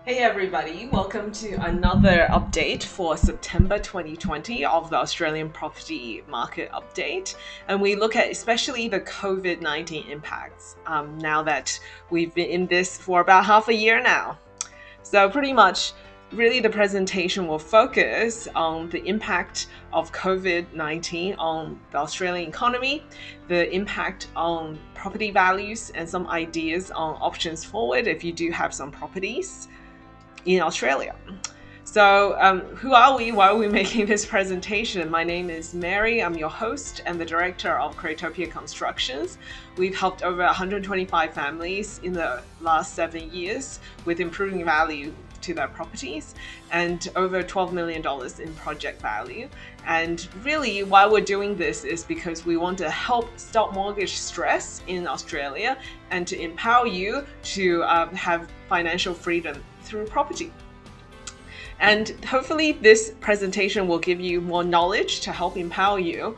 Hey everybody, welcome to another update for September 2020 of the Australian property market update. And we look at especially the COVID-19 impacts now that we've been in this for about half a year now. So pretty much, really the presentation will focus on the impact of COVID-19 on the Australian economy, the impact on property values, and some ideas on options forward if you do have some properties in Australia. So, who are we? Why are we making this presentation? My name is Mary. I'm your host and the director of Creatopia Constructions. We've helped over 125 families in the last 7 years with improving value to their properties and over $12 million in project value. And really, why we're doing this is because we want to help stop mortgage stress in Australia and to empower you to have financial freedom through property. And hopefully this presentation will give you more knowledge to help empower you.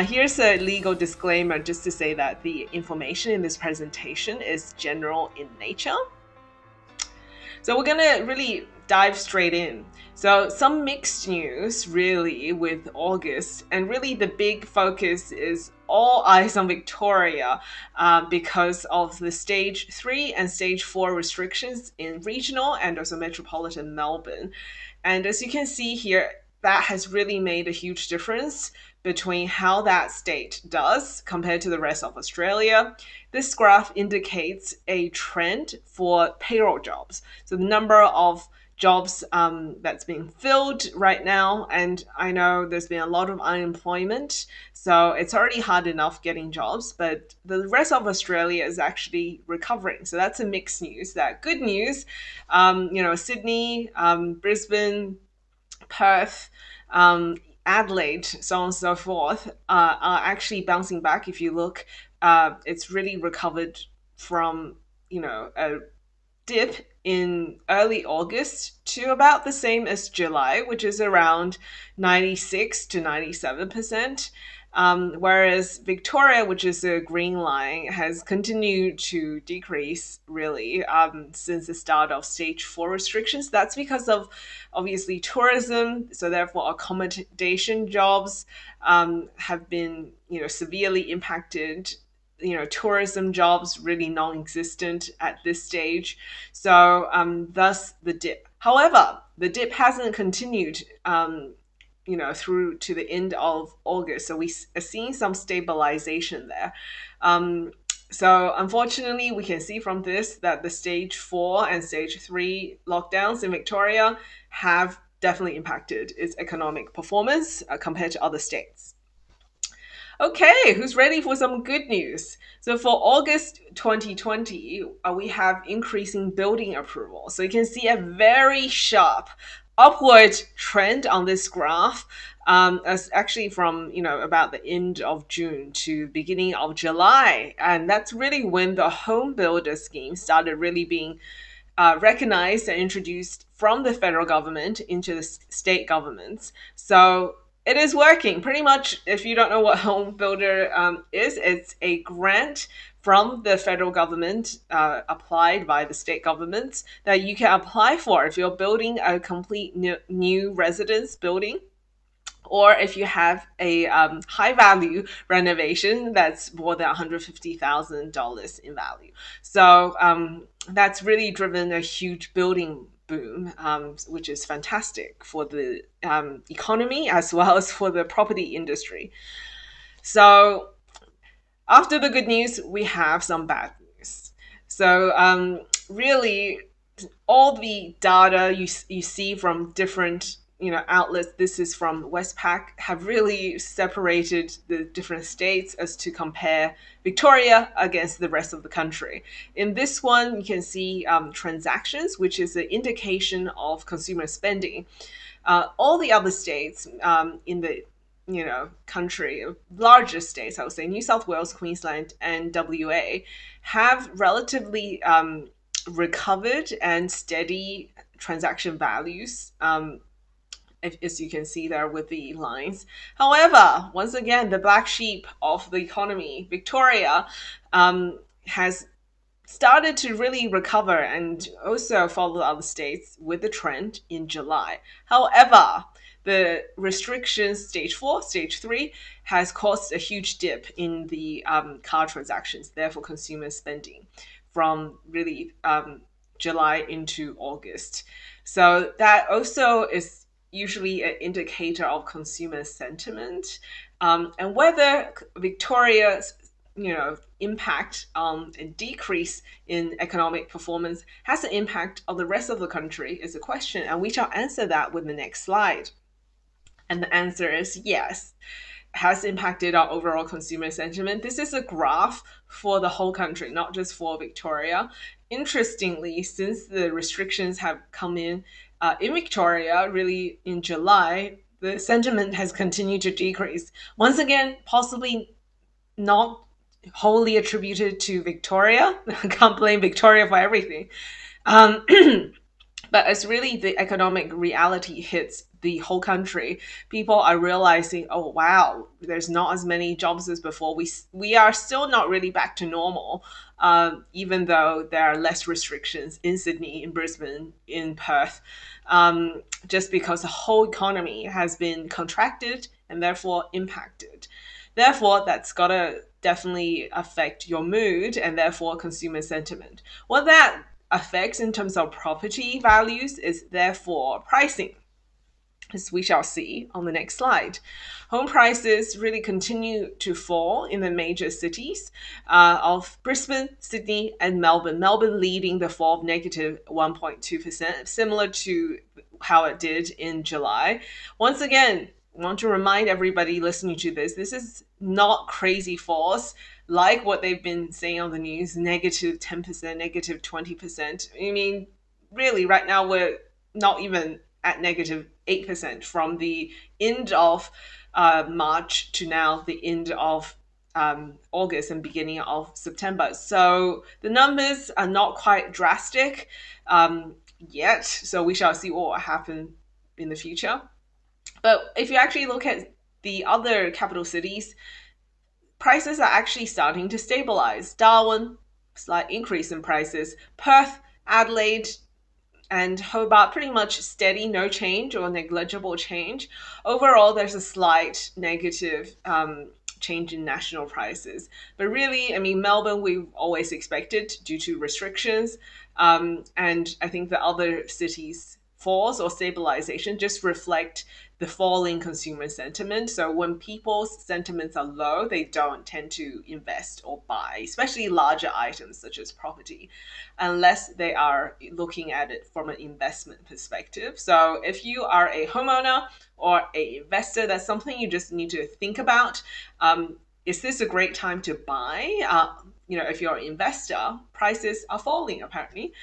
Here's a legal disclaimer just to say that the information in this presentation is general in nature. So we're gonna really dive straight in. So some mixed news really with August, and really the big focus is all eyes on Victoria because of the stage 3 and stage 4 restrictions in regional and also metropolitan Melbourne. And as you can see here, that has really made a huge difference between how that state does compared to the rest of Australia. This graph indicates a trend for payroll jobs. So the number of jobs that's being filled right now, and I know there's been a lot of unemployment, so it's already hard enough getting jobs, but the rest of Australia is actually recovering. So that's a mixed news. That good news, Sydney, Brisbane, Perth, Adelaide, so on and so forth, are actually bouncing back. If you look, it's really recovered from, a dip in early August to about the same as July, which is around 96 to 97%. Whereas Victoria, which is a green line, has continued to decrease really since the start of stage 4 restrictions. That's because of obviously tourism, so therefore accommodation jobs have been severely impacted. Tourism jobs really non-existent at this stage, so thus the dip. However, the dip hasn't continued through to the end of August. So we are seeing some stabilization there. So unfortunately, we can see from this that the stage 4 and stage 3 lockdowns in Victoria have definitely impacted its economic performance compared to other states. Okay, who's ready for some good news? So for August 2020, we have increasing building approval. So you can see a very sharp upward trend on this graph, as actually from about the end of June to beginning of July, and that's really when the home builder scheme started really being recognized and introduced from the federal government into the state governments. So it is working pretty much. If you don't know what home builder is, it's a grant from the federal government applied by the state governments that you can apply for if you're building a complete new residence building, or if you have a high value renovation that's more than $150,000 in value. So that's really driven a huge building boom, which is fantastic for the economy as well as for the property industry. So after the good news, we have some bad news. So really, all the data you see from different outlets, this is from Westpac, have really separated the different states as to compare Victoria against the rest of the country. In this one, you can see transactions, which is an indication of consumer spending. All the other states in the country, larger states, I would say New South Wales, Queensland, and WA, have relatively recovered and steady transaction values, as you can see there with the lines. However, once again, the black sheep of the economy, Victoria, has started to really recover and also follow other states with the trend in July. However, the restrictions, stage 4, stage 3, has caused a huge dip in the car transactions, therefore consumer spending from really July into August. So that also is usually an indicator of consumer sentiment, and whether Victoria's impact and decrease in economic performance has an impact on the rest of the country is a question, and we shall answer that with the next slide. And the answer is yes, has impacted our overall consumer sentiment. This is a graph for the whole country, not just for Victoria. Interestingly, since the restrictions have come in Victoria, really in July, the sentiment has continued to decrease. Once again, possibly not wholly attributed to Victoria. I can't blame Victoria for everything. Um, but as really the economic reality hits the whole country, people are realizing, oh wow, there's not as many jobs as before. We are still not really back to normal, even though there are less restrictions in Sydney, in Brisbane, in Perth, just because the whole economy has been contracted and therefore impacted. Therefore, that's got to definitely affect your mood and therefore consumer sentiment. What that affects in terms of property values is therefore pricing, as we shall see on the next slide. Home prices really continue to fall in the major cities of Brisbane, Sydney, and Melbourne. Melbourne leading the fall of negative 1.2%, similar to how it did in July. Once again, I want to remind everybody listening to this is not crazy falls like what they've been saying on the news, negative 10%, negative 20%. I mean, really, right now we're not even at negative 8% from the end of March to now the end of August and beginning of September. So the numbers are not quite drastic yet. So we shall see what will happen in the future. But if you actually look at the other capital cities, prices are actually starting to stabilize. Darwin, slight increase in prices. Perth, Adelaide, and Hobart pretty much steady, no change or negligible change. Overall, there's a slight negative change in national prices. But really, I mean, Melbourne, we've always expected due to restrictions. And I think the other cities' falls or stabilization just reflect the falling consumer sentiment. So when people's sentiments are low, they don't tend to invest or buy, especially larger items such as property, unless they are looking at it from an investment perspective. So if you are a homeowner or an investor, that's something you just need to think about. Is this a great time to buy? If you're an investor, prices are falling apparently.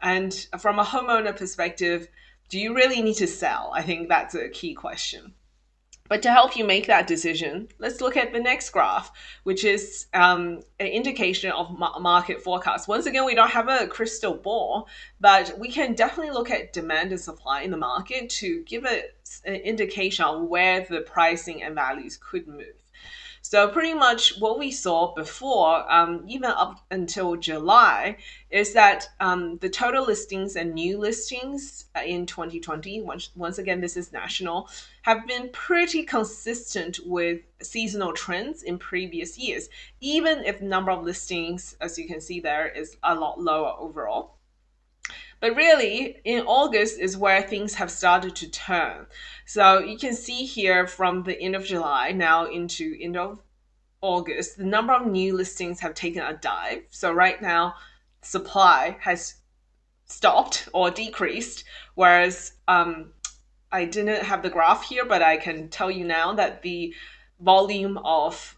And from a homeowner perspective, do you really need to sell? I think that's a key question. But to help you make that decision, let's look at the next graph, which is an indication of market forecast. Once again, we don't have a crystal ball, but we can definitely look at demand and supply in the market to give an indication on where the pricing and values could move. So pretty much what we saw before, even up until July, is that the total listings and new listings in 2020, once again, this is national, have been pretty consistent with seasonal trends in previous years, even if the number of listings, as you can see there, is a lot lower overall. But really, in August is where things have started to turn. So you can see here from the end of July now into end of August, the number of new listings have taken a dive. So right now, supply has stopped or decreased, whereas I didn't have the graph here, but I can tell you now that the volume of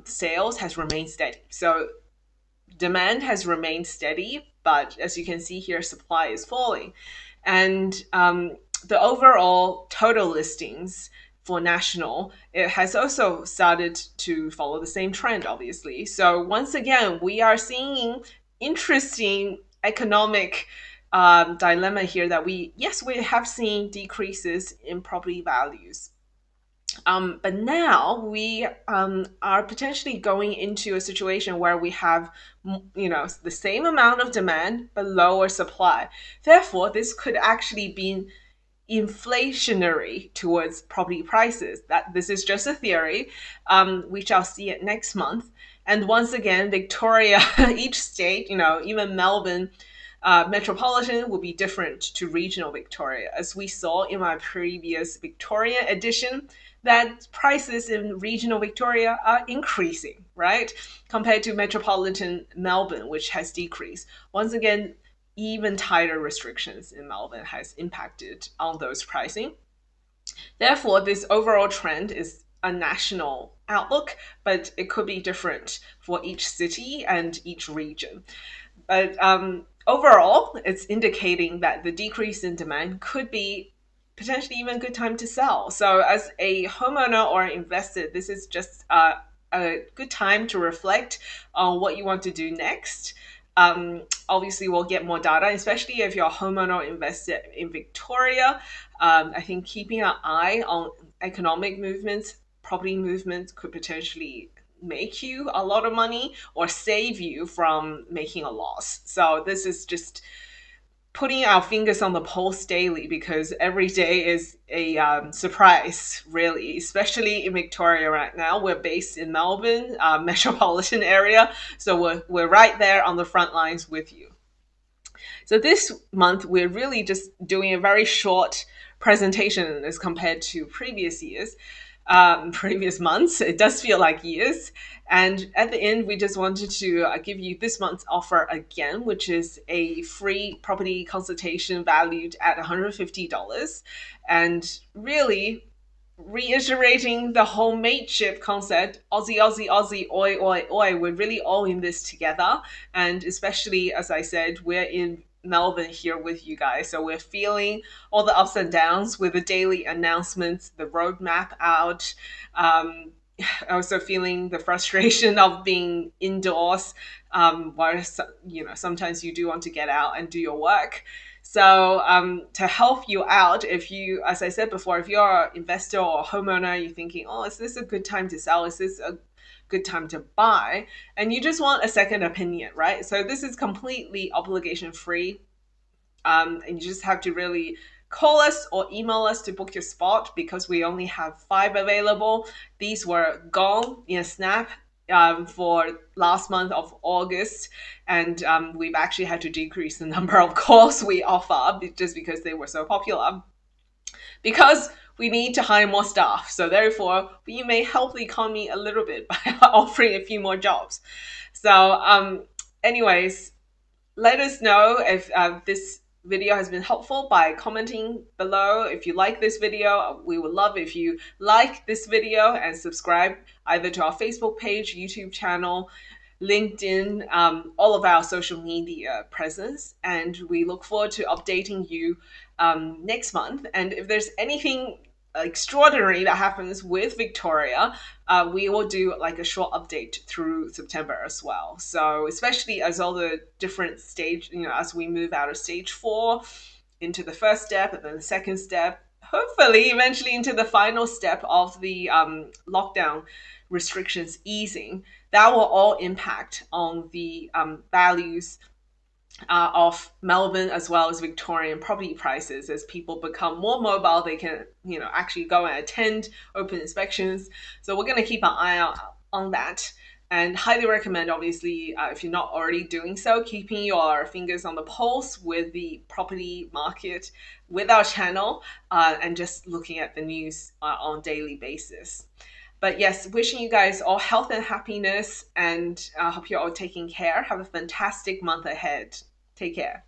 sales has remained steady. So demand has remained steady, but as you can see here, supply is falling. And the overall total listings for national, it has also started to follow the same trend, obviously. So once again, we are seeing interesting economic dilemma here that we have seen decreases in property values. But now we are potentially going into a situation where we have, the same amount of demand but lower supply. Therefore, this could actually be inflationary towards property prices. That this is just a theory. We shall see it next month. And once again, Victoria, each state, even Melbourne, metropolitan will be different to regional Victoria. As we saw in my previous Victoria edition, that prices in regional Victoria are increasing, right? Compared to metropolitan Melbourne, which has decreased. Once again, even tighter restrictions in Melbourne has impacted on those pricing. Therefore, this overall trend is a national outlook, but it could be different for each city and each region. But overall, it's indicating that the decrease in demand could be potentially even a good time to sell. So, as a homeowner or investor, this is just a good time to reflect on what you want to do next. Obviously, we'll get more data, especially if you're a homeowner or investor in Victoria. I think keeping an eye on economic movements, property movements could potentially make you a lot of money or save you from making a loss. So this is just putting our fingers on the pulse daily, because every day is a surprise, really, especially in Victoria right now. We're based in Melbourne, metropolitan area, so we're right there on the front lines with you. So this month, we're really just doing a very short presentation as compared to previous years, previous months. It does feel like years. And at the end, we just wanted to give you this month's offer again, which is a free property consultation valued at $150. And really, reiterating the whole mateship concept, Aussie, Aussie, Aussie, oi, oi, oi. We're really all in this together. And especially, as I said, we're in Melbourne here with you guys. So we're feeling all the ups and downs with the daily announcements, the roadmap out. Also feeling the frustration of being indoors, while sometimes you do want to get out and do your work. So to help you out, if you, as I said before, if you're an investor or a homeowner, you're thinking, oh, is this a good time to sell? Is this a good time to buy? And you just want a second opinion, right? So this is completely obligation free. And you just have to really call us or email us to book your spot, because we only have 5 available. These were gone in a snap for last month of August, and we've actually had to decrease the number of calls we offer just because they were so popular. Because we need to hire more staff, so therefore you may help the economy a little bit by offering a few more jobs. So, anyways, let us know if this video has been helpful by commenting below. If you like this video, we would love if you like this video and subscribe either to our Facebook page, YouTube channel, LinkedIn, all of our social media presence. And we look forward to updating you next month. And if there's anything extraordinary that happens with Victoria, we will do like a short update through September as well. So especially as all the different stage, as we move out of stage 4 into the first step and then the second step, hopefully eventually into the final step of the lockdown restrictions easing, that will all impact on the values of Melbourne as well as Victorian property prices. As people become more mobile, they can, actually go and attend open inspections. So we're going to keep an eye out on that, and highly recommend, obviously, if you're not already doing so, keeping your fingers on the pulse with the property market with our channel, and just looking at the news on a daily basis. But yes, wishing you guys all health and happiness, and I hope you're all taking care. Have a fantastic month ahead. Take care.